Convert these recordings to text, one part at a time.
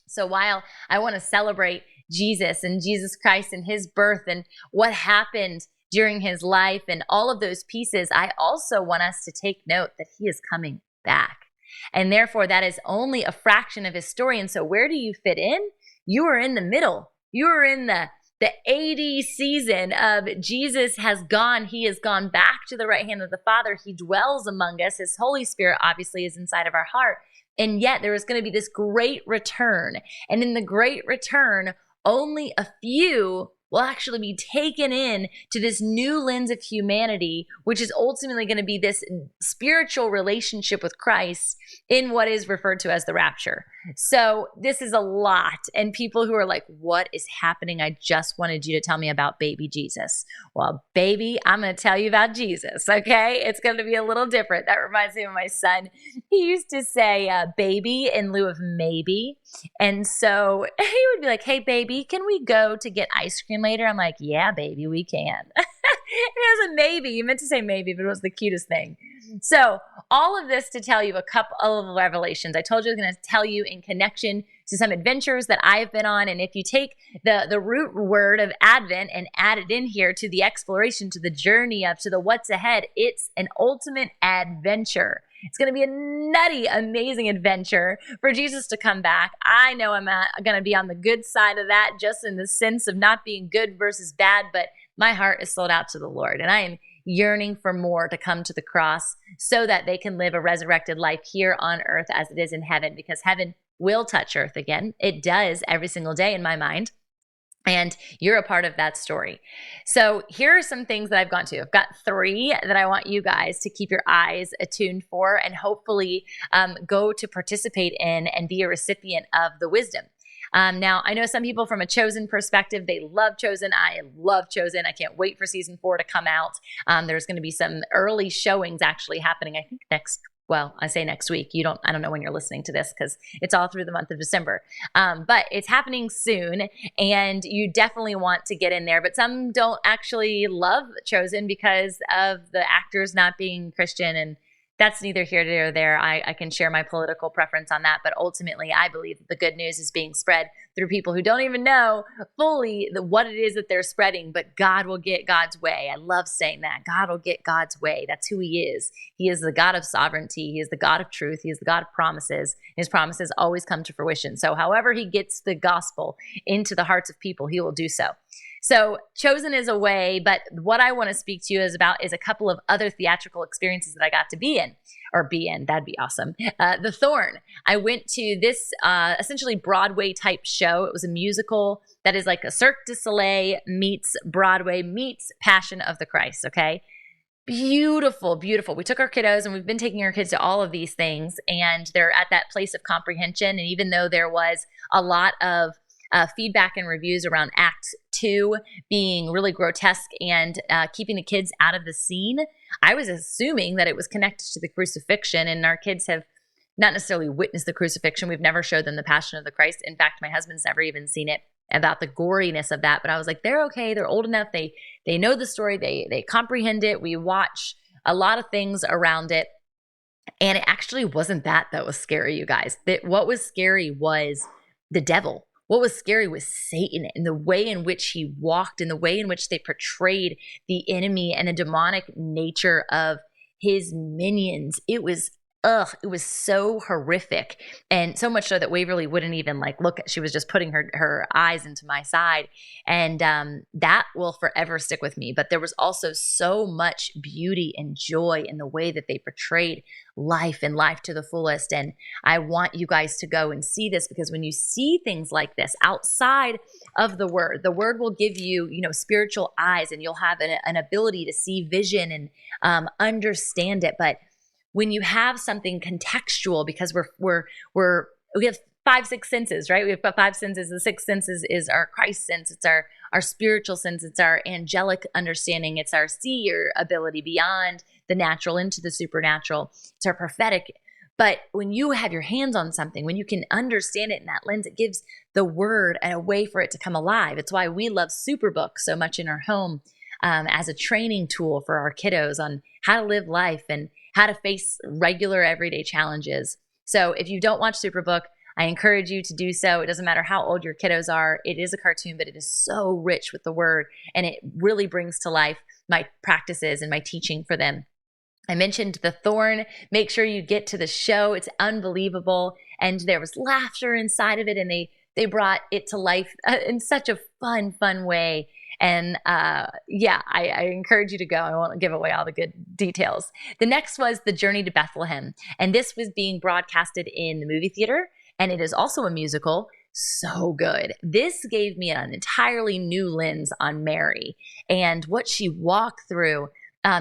So while I want to celebrate Jesus and Jesus Christ and his birth and what happened during his life and all of those pieces, I also want us to take note that he is coming back. And therefore, that is only a fraction of his story. And so where do you fit in? You are in the middle. You are in the 80 season of Jesus has gone. He has gone back to the right hand of the Father. He dwells among us. His Holy Spirit obviously is inside of our heart. And yet there is going to be this great return. And in the great return, only a few will actually be taken in to this new lens of humanity, which is ultimately going to be this spiritual relationship with Christ in what is referred to as the rapture. So this is a lot. And people who are like, what is happening? I just wanted you to tell me about baby Jesus. Well, baby, I'm going to tell you about Jesus, okay? It's going to be a little different. That reminds me of my son. He used to say baby in lieu of maybe. And so he would be like, hey, baby, can we go to get ice cream later? I'm like, yeah, baby, we can. It was a maybe. You meant to say maybe, but it was the cutest thing. So all of this to tell you a couple of revelations. I told you I was going to tell you in connection to some adventures that I have been on. And if you take the root word of Advent and add it in here to the exploration, to the journey up, to the what's ahead, it's an ultimate adventure. It's going to be a nutty, amazing adventure for Jesus to come back. I know I'm going to be on the good side of that, just in the sense of not being good versus bad, but my heart is sold out to the Lord, and I am yearning for more to come to the cross so that they can live a resurrected life here on earth as it is in heaven, because heaven will touch earth again. It does every single day in my mind. And you're a part of that story. So here are some things that I've gone to. I've got 3 that I want you guys to keep your eyes attuned for and hopefully go to participate in and be a recipient of the wisdom. Now, I know some people from a Chosen perspective, they love Chosen. I love Chosen. I can't wait for season 4 to come out. There's going to be some early showings actually happening, I think I say next week. I don't know when you're listening to this because it's all through the month of December. But it's happening soon and you definitely want to get in there. But some don't actually love Chosen because of the actors not being Christian, and that's neither here nor there. I can share my political preference on that, but ultimately I believe that the good news is being spread through people who don't even know fully what it is that they're spreading, but God will get God's way. I love saying that. God will get God's way. That's who he is. He is the God of sovereignty. He is the God of truth. He is the God of promises. His promises always come to fruition. So however he gets the gospel into the hearts of people, he will do so. So Chosen is a way, but what I want to speak to you is a couple of other theatrical experiences that I got to be in. That'd be awesome. The Thorn. I went to this essentially Broadway type show. It was a musical that is like a Cirque du Soleil meets Broadway meets Passion of the Christ, okay? Beautiful, beautiful. We took our kiddos and we've been taking our kids to all of these things, and they're at that place of comprehension. And even though there was a lot of feedback and reviews around Act 2 being really grotesque and keeping the kids out of the scene, I was assuming that it was connected to the crucifixion, and our kids have not necessarily witnessed the crucifixion. We've never showed them the Passion of the Christ. In fact, my husband's never even seen it, about the goriness of that. But I was like, they're okay. They're old enough. They know the story. They comprehend it. We watch a lot of things around it. And it actually wasn't that was scary, you guys. What was scary was the devil. What was scary was Satan and the way in which he walked and the way in which they portrayed the enemy and the demonic nature of his minions. It was so horrific. And so much so that Waverly wouldn't even look. She was just putting her eyes into my side. And that will forever stick with me. But there was also so much beauty and joy in the way that they portrayed life and life to the fullest. And I want you guys to go and see this, because when you see things like this outside of the word will give you, spiritual eyes, and you'll have an ability to see vision and understand it. But when you have something contextual, because we have 5, 6 senses, right? We have 5 senses. The 6th senses is our Christ sense. It's our spiritual sense. It's our angelic understanding. It's our seer ability beyond the natural into the supernatural. It's our prophetic. But when you have your hands on something, when you can understand it in that lens, it gives the word a way for it to come alive. It's why we love Superbook so much in our home, as a training tool for our kiddos on how to live life and how to face regular everyday challenges. So if you don't watch Superbook, I encourage you to do so. It doesn't matter how old your kiddos are. It is a cartoon, but it is so rich with the word, and it really brings to life my practices and my teaching for them. I mentioned the Thorn. Make sure you get to the show. It's unbelievable. And there was laughter inside of it, and they brought it to life in such a fun way. And yeah, I encourage you to go. I won't give away all the good details. The next was The Journey to Bethlehem. And this was being broadcasted in the movie theater, and it is also a musical. So good. This gave me an entirely new lens on Mary and what she walked through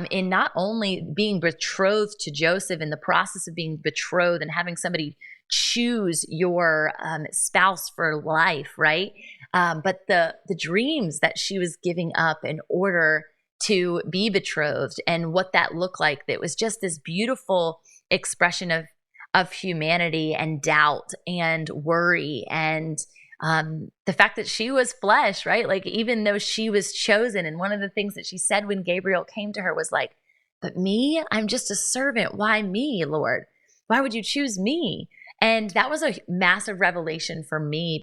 in not only being betrothed to Joseph, in the process of being betrothed and having somebody choose your spouse for life, right? But the dreams that she was giving up in order to be betrothed and what that looked like. That was just this beautiful expression of humanity and doubt and worry and the fact that she was flesh, right? Like, even though she was chosen, and one of the things that she said when Gabriel came to her was like, but me, I'm just a servant. Why me, Lord? Why would you choose me? And that was a massive revelation for me,